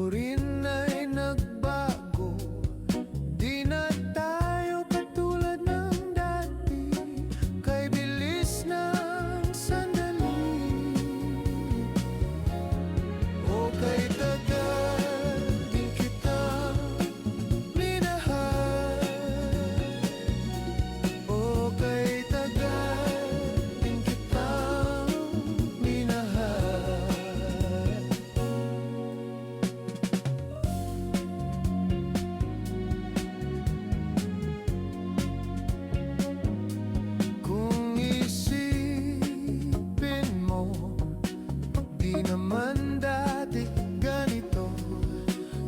mo rin ay nagbago. Di na tayo katulad ng dati, kay bilis ng sandali o kay tagal din kitang minahal, o kay tagal din kitang minahal. Kung isipin mo, di naman dati ganito.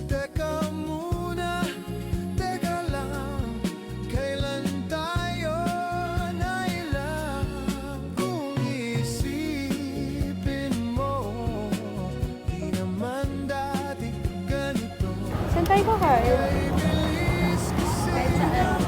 Teka muna, teka lang, kailan tayo nailang? Kung isipin mo, di naman dati ganito. Saan tayo kakain? Kay bilis kasi Kahit saan.